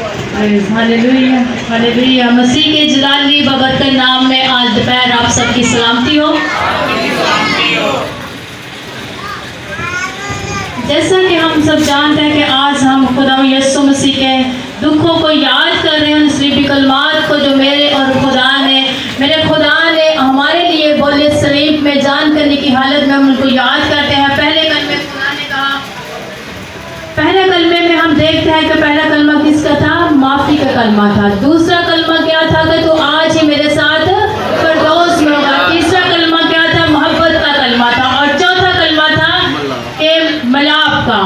Hallelujah hallelujah. मसीह के जलाली बबरकत नाम में आज दोपहर आप सबकी सलामती हो। जैसा कि हम सब जानते हैं कि आज हम खुदा यीशु मसीह के दुखों को याद कर रहे हैं, उन सलीबी कलमात को जो मेरे खुदा ने हमारे लिए बोले सलीब में जान करने की हालत में हम उनको याद करते हैं। पहले कलमे खुदा ने कहा, पहले कलमे में हम देखते हैं कि पहला कलमा किसका था? माफ़ी का कलमा था। दूसरा कलमा क्या था कि तो आज ही मेरे साथ फिरदौस में होगा। तीसरा कलमा क्या था? मोहब्बत का कलमा था। और चौथा कलमा था कि मलाप का।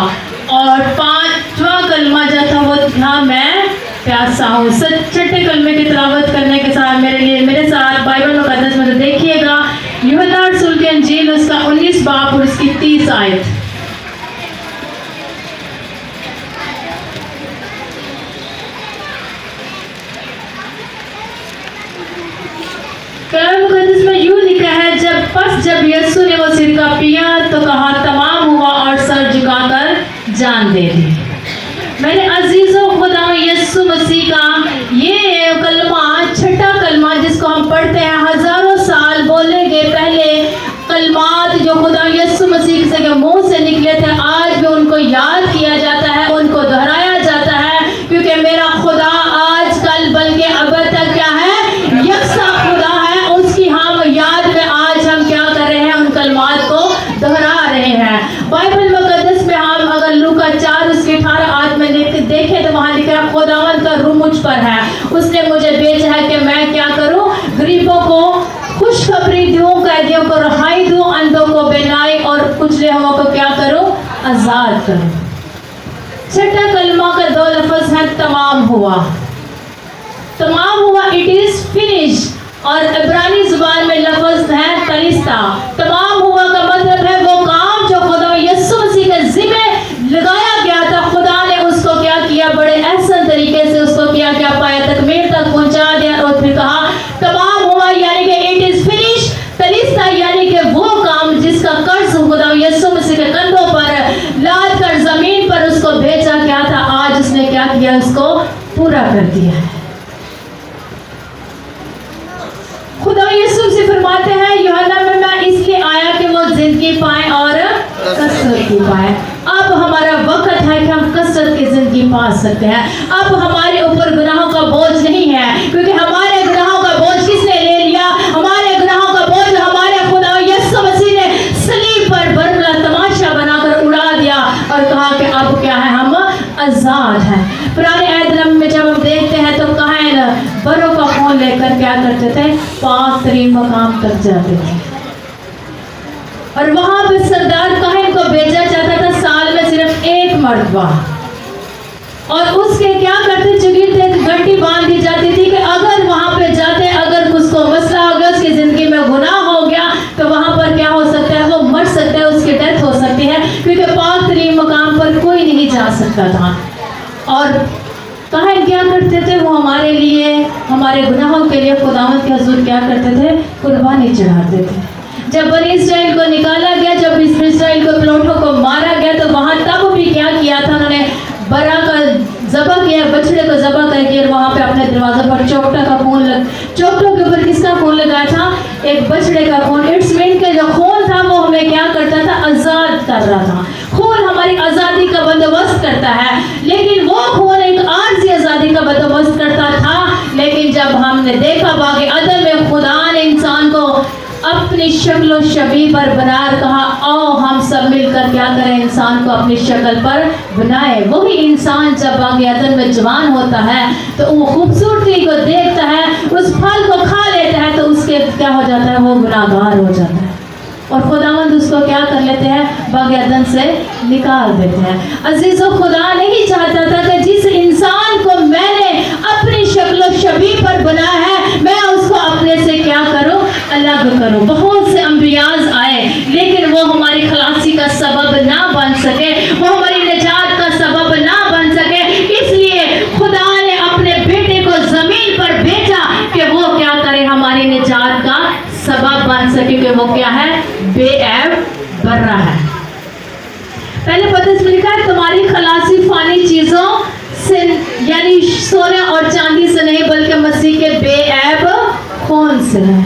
और पांचवा कलमा जो था वो था मैं प्यासा हूँ। छठे कलमे की तिलावत करने के साथ मेरे साथ बाइबल मुक़द्दस में तो देखिएगा यूहन्ना रसूल की इंजील उसका 19 बाब और उसकी 30 आयत। कलाम मुक़द्दस में यूं लिखा है, जब यीशु ने वो सिरका पिया तो कहा तमाम हुआ और सर झुकाकर जान दे दी। मेरे अजीजों, खुदा यीशु मसीह का ये कलमा, छठा कलमा जिसको हम पढ़ते हैं, हजारों साल बोले गए पहले कलमात जो खुदा यीशु मसीह के मुंह से निकले थे, आज भी उनको याद किया जाता है, उनको दोहराया जाता है, क्योंकि मेरा खुदा आज कल बल्कि अब तक क्या है? यकसा खुदा है। उसकी हम याद में आज हम क्या कर रहे हैं? उन कलमात को दोहरा रहे हैं। बाइबल मुक़द्दस में हम अगर लूका 4 उसके 18 आयत में देखें तो वहाँ लिखा है, खुदावंद का रूह मुझ पर है, उसने मुझे भेजा है कि मैं क्या करूँ? गरीबों को खुशखबरी दूँ, कैदियों को रिहाई दूँ, अंधों को बेनाई और कुचले हुओं को क्या करूँ? आज़ाद करूँ। छठा कलमा का 2 लफ्ज़ है तमाम हुआ। तमाम हुआ, इट इज़ फिनिश। और इब्रानी जुबान में लफ्ज़ है तलिस्ता। तमाम हुआ का मतलब है वो काम जो खुदा यीशु मसीह के ज़िम्मे लगाया गया था, खुदा ने उसको क्या किया? बड़े एहसन तरीके से उसको क्या पाया तकमील तक पहुंचा दिया। और फिर कहा तमाम हुआ, यानी कि इट इज़ फिनिश। तलिस्ता यानी कि वो काम जिसका कर्ज खुदा यीशु मसीह के कंधों पर लाद कर ज़मीन पर उसको भेजा गया था, आज उसने क्या किया? उसको पूरा कर दिया है। खुदा यीशु से फरमाते हैं यूहन्ना में, मैं इसलिए आया कि वो जिंदगी पाए और कसरत की पाए। अब हमारा वक्त है कि हम कसरत की जिंदगी पा सकते हैं। अब हमारे ऊपर गुनाहों का बोझ नहीं है, क्योंकि हमारे गुनाहों का बोझ किसने ले लिया? हमारे गुनाहों का बोझ हमारे खुदा यीशु मसीह ने सलीब पर बरबला तमाशा बनाकर उड़ा दिया और कहा कि अब क्या है? हम आज़ाद हैं। पुराने अहद में जब हम देखते हैं तो काहिन बरों का खून लेकर क्या करते थे? पाक तरीन मकाम तक जाते थे और वहां पे सरदार काहिन को भेजा जाता था साल में सिर्फ 1 मरतबा। और उसके क्या करते? चुगीर एक घंटी बांध दी जाती थी कि अगर वहां पे जाते, अगर उसको मसला हो गया, उसकी जिंदगी में गुनाह हो गया, तो वहां पर क्या हो सकता है? वो मर सकता है, उसकी डेथ हो सकती है, क्योंकि पाक तरीन मकाम पर कोई नहीं जा सकता था। और काहिन क्या करते थे? वो हमारे लिए, हमारे गुनाहों के लिए खुदावंद के हुजूर क्या करते थे? कुर्बानी चढ़ाते थे। जब बनी इस्राएल को निकाला गया, जब इस्राएल को प्लोटों को मारा गया, तो वहाँ तब भी क्या किया था? उन्होंने बरा का ज़बह किया, बछड़े को ज़बह करके वहाँ पे अपने दरवाजे पर चौकटा का खून चौकटों के ऊपर किसका खून लगाया था? एक बछड़े का खून। इट्स मीन के जो खून था वो हमें क्या करता था? आज़ाद कर रहा था। खून हमारी आज़ादी का बंदोबस्त करता है, लेकिन वो खून एक आर्जी आज़ादी का बंदोबस्त करता था। लेकिन जब हमने देखा बाग़े अदन में खुदा ने इंसान को अपनी शक्ल शबीह पर बनाकर कहा, आओ हम सब मिलकर क्या करें? इंसान को अपनी शक्ल पर बनाए। वही इंसान जब बाग़े अदन में जवान होता है तो वो खूबसूरती को देखता है, उस फल को खा लेता है, तो उसके क्या हो जाता है? वो गुनाहगार हो जाता है और खुदावंद उसको क्या कर लेते हैं? बाग़े अदन से निकाल देते हैं। अजीज़ों, खुदा नहीं चाहता था कि जिस इंसान को मैंने अपनी शक्ल शबीह पर बनाया है, मैं उसको अपने से क्या करूं? अलग करूं। बहुत से अंबियाज़ आए, लेकिन वो हमारी खलासी का सबब ना बन सके, वो हमारी निजात का सबब ना बन सके। इसलिए खुदा ने अपने बेटे को ज़मीन पर भेजा कि वो क्या करे? हमारी निजात का सबब बन सके। कि वो क्या है? बेऐब बर्रा है। पहले पद में लिखा है तुम्हारी खलासी फानी चीजों से यानी सोने और चांदी से नहीं बल्कि मसीह के बेऐब खून से है।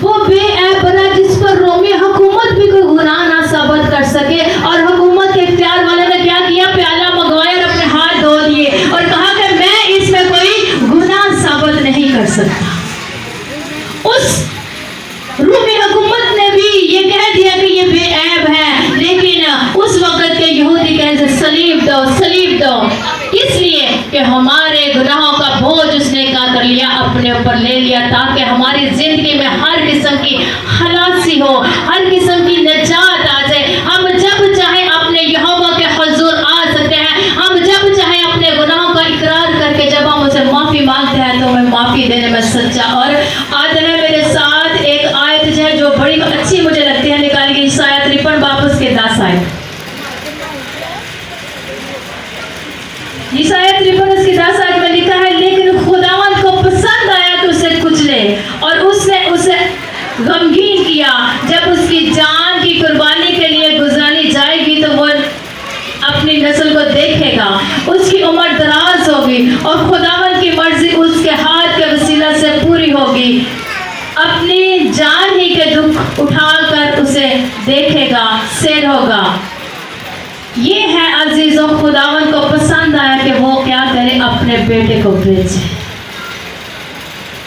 वो बेऐब बना जिस पर रोमी हुकूमत भी कोई गुनाह ना साबित कर सके, और हुकूमत के इख्तियार वाले ने क्या किया, प्याला मंगवाया और अपने हाथ धो दिए और कहा कि मैं इसमें कोई गुनाह साबित नहीं कर सकता। उस रूमी हुकूमत ने भी ये कह दिया कि ये बेऐब है, लेकिन उस वक्त के यहूदी कहते सलीब दो, सलीब दो, इसलिए कि हमारे गुनाहों का बोझ उसने क्या कर लिया, अपने ऊपर ले लिया, ताकि हमारी जिंदगी में हर किस्म की खलासी हो, हर किस्म की निजात आ जाए। हम जब चाहे अपने यहोवा के हुजूर आ सकते हैं, हम जब चाहे अपने गुनाहों का इकरार करके जब हम उसे माफी मांगते हैं तो हमें माफी देने में सच्चा। और आज है मेरे साथ एक आयत है जो बड़ी अच्छी मुझे लगती है, निकाली गई ईसाया 53 वापस के 10 आयत, ईसाया 53 उसकी 10 आयत में लिखा है, लेकिन खुदावंद को पसंद आया कि उसे कुचले और उसने उसे गमगीन किया। जब उसकी जान की कुर्बानी के लिए गुजरानी जाएगी तो वो अपनी नस्ल को देखेगा, उसकी उम्र दराज होगी और खुदावंद की मर्जी उसके हाथ के वसीला से पूरी होगी। अपनी जान ही के दुख उठाकर उसे देखेगा, सैर होगा। ये है अजीजों, खुदावन को पसंद आया कि वो क्या करे, अपने बेटे को भेजे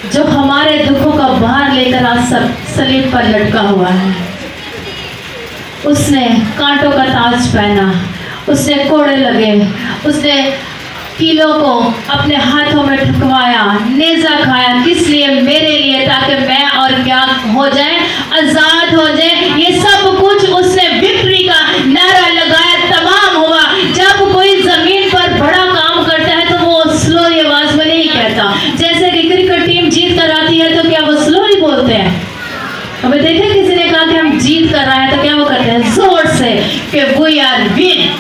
जो हमारे दुखों का भार लेकर आज सलीब पर लटका हुआ है। उसने कांटों का ताज पहना, उसने कोड़े लगे, उसने कीलों को अपने हाथों में ठुकवाया, नेजा खाया, किस लिए, मेरे लिए, ताकि मैं और क्या हो जाए, आजाद हो जाए। ये सब कुछ उसने विक्ट्री का नारा लगाया, तमाम हुआ। जब कोई जमीन पर बड़ा काम करता है तो वो स्लोली आवाज में नहीं कहता। जैसे कि क्रिकेट टीम जीत कर आती है तो क्या वो स्लोली बोलते हैं? हमें देखे किसी ने कहा कि हम जीत कर रहे हैं तो क्या वो करते हैं जोर से कि वी आर विन।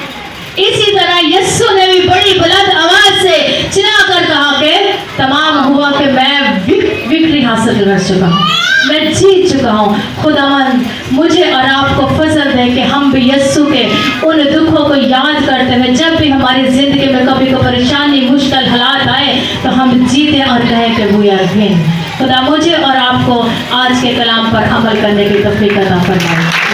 इसी तरह यीशु ने भी बड़ी बुलंद आवाज से चिल्लाकर कहा कि तमाम हुआ कि मैं विक्ट्री हासिल कर चुका हूँ, मैं जीत चुका हूँ। खुदावंद मुझे और आपको फजल दे कि हम भी यीशु के उन दुखों को याद करते हुए जब भी हमारी जिंदगी में कभी कोई परेशानी, मुश्किल हालात आए तो हम जीते और कहें कि वी आर विन। खुदा मुझे और आपको आज के कलाम पर अमल करने की तौफीक अता फरमाए।